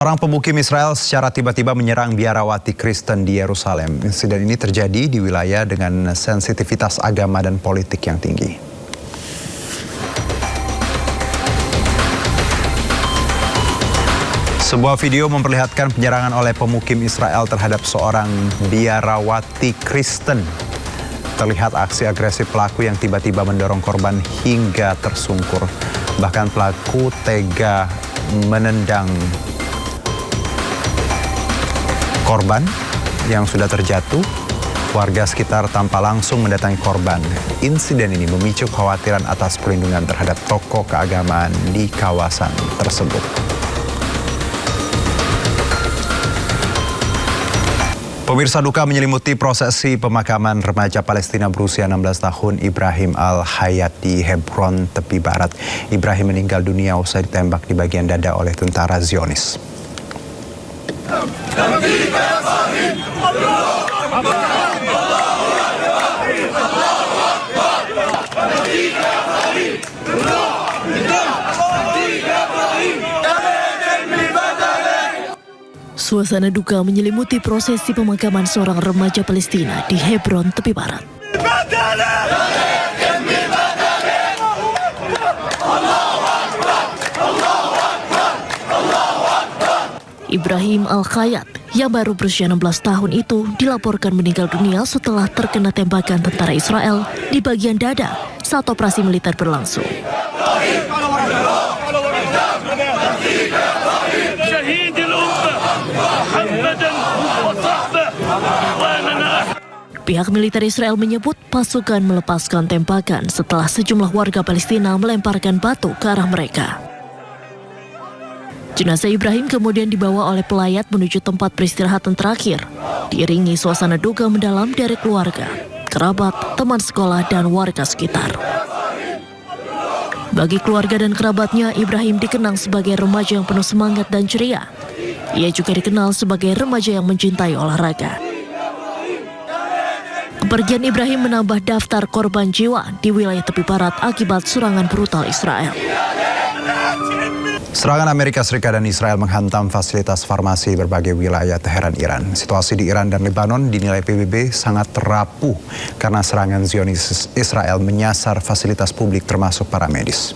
Orang pemukim Israel secara tiba-tiba menyerang biarawati Kristen di Yerusalem. Insiden ini terjadi di wilayah dengan sensitivitas agama dan politik yang tinggi. Sebuah video memperlihatkan penyerangan oleh pemukim Israel terhadap seorang biarawati Kristen. Terlihat aksi agresif pelaku yang tiba-tiba mendorong korban hingga tersungkur. Bahkan pelaku tega menendang korban yang sudah terjatuh. Warga sekitar tanpa langsung mendatangi korban. Insiden ini memicu kekhawatiran atas perlindungan terhadap tokoh keagamaan di kawasan tersebut. Pemirsa, duka menyelimuti prosesi pemakaman remaja Palestina berusia 16 tahun Ibrahim Al-Hayat di Hebron, tepi barat. Ibrahim meninggal dunia usai ditembak di bagian dada oleh tentara Zionis. Suasana duka menyelimuti prosesi pemakaman seorang remaja Palestina di Hebron, tepi barat. Ibrahim Al-Hayat yang baru berusia 16 tahun itu dilaporkan meninggal dunia setelah terkena tembakan tentara Israel di bagian dada saat operasi militer berlangsung. Pihak militer Israel menyebut pasukan melepaskan tembakan setelah sejumlah warga Palestina melemparkan batu ke arah mereka. Jenazah Ibrahim kemudian dibawa oleh pelayat menuju tempat peristirahatan terakhir, diiringi suasana duka mendalam dari keluarga, kerabat, teman sekolah, dan warga sekitar. Bagi keluarga dan kerabatnya, Ibrahim dikenang sebagai remaja yang penuh semangat dan ceria. Ia juga dikenal sebagai remaja yang mencintai olahraga. Kepergian Ibrahim menambah daftar korban jiwa di wilayah tepi barat akibat serangan brutal Israel. Serangan Amerika Serikat dan Israel menghantam fasilitas farmasi di berbagai wilayah Teheran, Iran. Situasi di Iran dan Lebanon dinilai PBB sangat rapuh karena serangan Zionis Israel menyasar fasilitas publik termasuk para medis.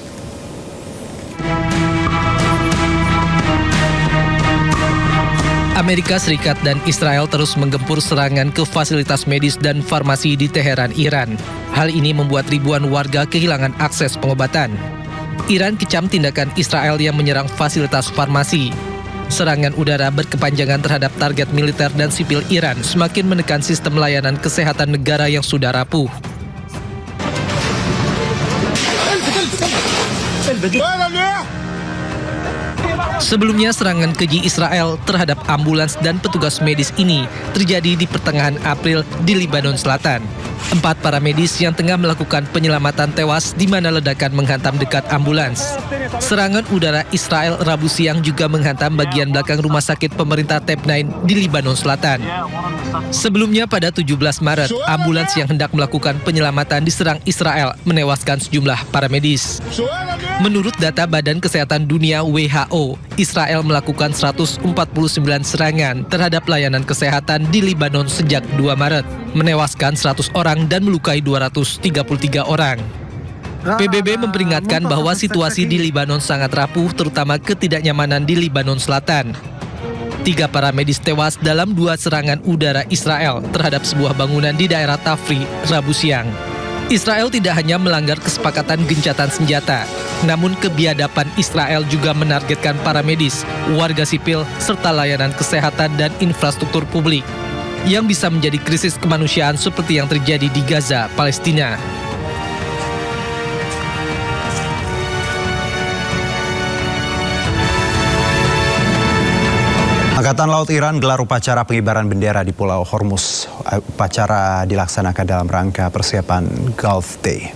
Amerika Serikat dan Israel terus menggempur serangan ke fasilitas medis dan farmasi di Teheran, Iran. Hal ini membuat ribuan warga kehilangan akses pengobatan. Iran kecam tindakan Israel yang menyerang fasilitas farmasi. Serangan udara berkepanjangan terhadap target militer dan sipil Iran semakin menekan sistem layanan kesehatan negara yang sudah rapuh. Sebelumnya, serangan keji Israel terhadap ambulans dan petugas medis ini terjadi di pertengahan April di Lebanon Selatan. 4 para medis yang tengah melakukan penyelamatan tewas di mana ledakan menghantam dekat ambulans. Serangan udara Israel Rabu siang juga menghantam bagian belakang rumah sakit pemerintah Tebnain di Lebanon Selatan. Sebelumnya pada 17 Maret, ambulans yang hendak melakukan penyelamatan diserang Israel, menewaskan sejumlah para medis. Menurut data Badan Kesehatan Dunia WHO, Israel melakukan 149 serangan terhadap layanan kesehatan di Lebanon sejak 2 Maret, menewaskan 100 orang dan melukai 233 orang. PBB memperingatkan bahwa situasi di Lebanon sangat rapuh, terutama ketidaknyamanan di Lebanon Selatan. 3 para medis tewas dalam 2 serangan udara Israel terhadap sebuah bangunan di daerah Tafri, Rabu siang. Israel tidak hanya melanggar kesepakatan gencatan senjata, namun kebiadaban Israel juga menargetkan para medis, warga sipil, serta layanan kesehatan dan infrastruktur publik yang bisa menjadi krisis kemanusiaan seperti yang terjadi di Gaza, Palestina. Angkatan Laut Iran gelar upacara pengibaran bendera di Pulau Hormuz. Upacara dilaksanakan dalam rangka persiapan Gulf Day.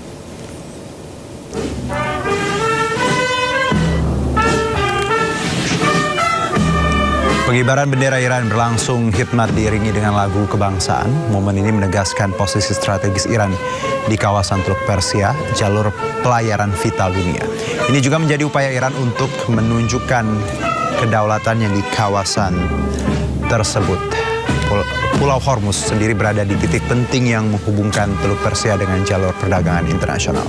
Pengibaran bendera Iran berlangsung khidmat diiringi dengan lagu kebangsaan. Momen ini menegaskan posisi strategis Iran di kawasan Teluk Persia, jalur pelayaran vital dunia. Ini juga menjadi upaya Iran untuk menunjukkan kedaulatannya di kawasan tersebut. Pulau Hormuz sendiri berada di titik penting yang menghubungkan Teluk Persia dengan jalur perdagangan internasional.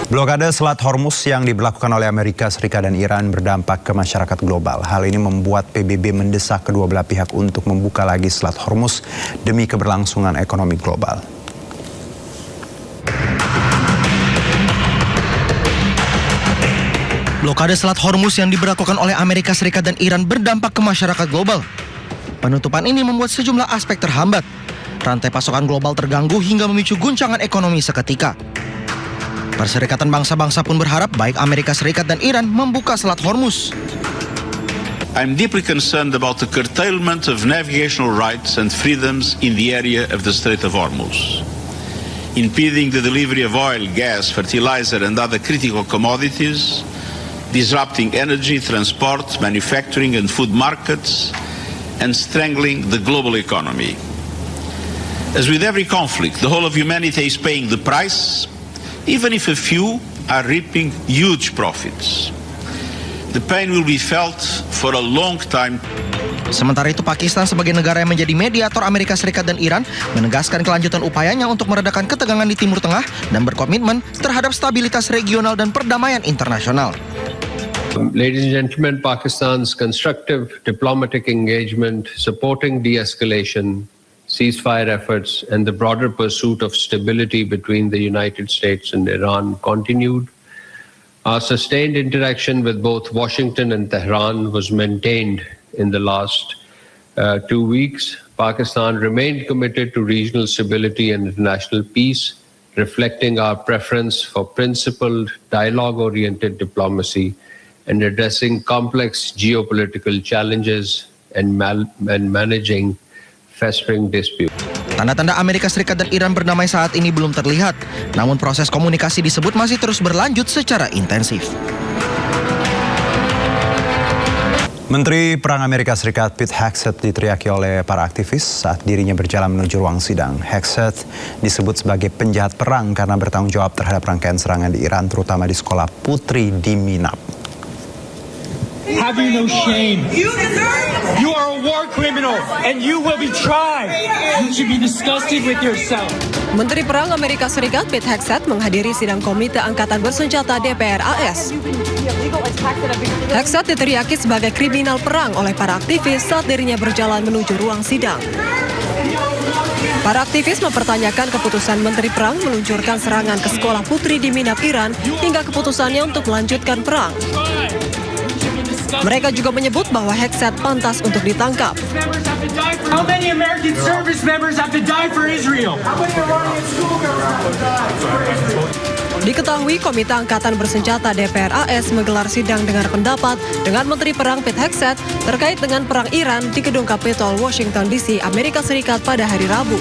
Blokade Selat Hormuz yang diberlakukan oleh Amerika Serikat dan Iran berdampak ke masyarakat global. Hal ini membuat PBB mendesak kedua belah pihak untuk membuka lagi Selat Hormuz demi keberlangsungan ekonomi global. Blokade Selat Hormuz yang diberlakukan oleh Amerika Serikat dan Iran berdampak ke masyarakat global. Penutupan ini membuat sejumlah aspek terhambat. Rantai pasokan global terganggu hingga memicu guncangan ekonomi seketika. Perserikatan Bangsa-Bangsa pun berharap baik Amerika Serikat dan Iran membuka Selat Hormuz. I'm deeply concerned about the curtailment of navigational rights and freedoms in the area of the Strait of Hormuz, impeding the delivery of oil, gas, fertilizer and other critical commodities, disrupting energy, transport, manufacturing and food markets, and strangling the global economy. As with every conflict, the whole of humanity is paying the price, even if a few are reaping huge profits. The pain will be felt for a long time. Sementara itu, Pakistan sebagai negara yang menjadi mediator Amerika Serikat dan Iran menegaskan kelanjutan upayanya untuk meredakan ketegangan di Timur Tengah dan berkomitmen terhadap stabilitas regional dan perdamaian internasional. Ladies and gentlemen, Pakistan's constructive diplomatic engagement supporting de-escalation, ceasefire efforts and the broader pursuit of stability between the United States and Iran continued. Our sustained interaction with both Washington and Tehran was maintained in the last 2 weeks. Pakistan remained committed to regional stability and international peace, reflecting our preference for principled, dialogue-oriented diplomacy and addressing complex geopolitical challenges and managing festering dispute. Tanda-tanda Amerika Serikat dan Iran berdamai saat ini belum terlihat, namun proses komunikasi disebut masih terus berlanjut secara intensif. Menteri Perang Amerika Serikat Pete Hegseth diteriaki oleh para aktivis saat dirinya berjalan menuju ruang sidang. Hegseth disebut sebagai penjahat perang karena bertanggung jawab terhadap rangkaian serangan di Iran, terutama di sekolah putri di Minab. Have you no shame? You are a war criminal and you will be tried. You should be disgusted with yourself. Menteri Perang Amerika Serikat Pete Hegseth menghadiri sidang Komite Angkatan Bersenjata DPR AS. Hegseth diteriaki sebagai kriminal perang oleh para aktivis saat dirinya berjalan menuju ruang sidang. Para aktivis mempertanyakan keputusan Menteri Perang meluncurkan serangan ke sekolah putri di Minab, Iran hingga keputusannya untuk melanjutkan perang. Mereka juga menyebut bahwa Hegseth pantas untuk ditangkap. How many American service members have to die for Israel? How many Iranian schoolgirls have to die for Israel? Diketahui Komite Angkatan Bersenjata DPR AS menggelar sidang dengar pendapat dengan Menteri Perang Pete Hegseth terkait dengan perang Iran di Gedung Capitol, Washington DC, Amerika Serikat pada hari Rabu.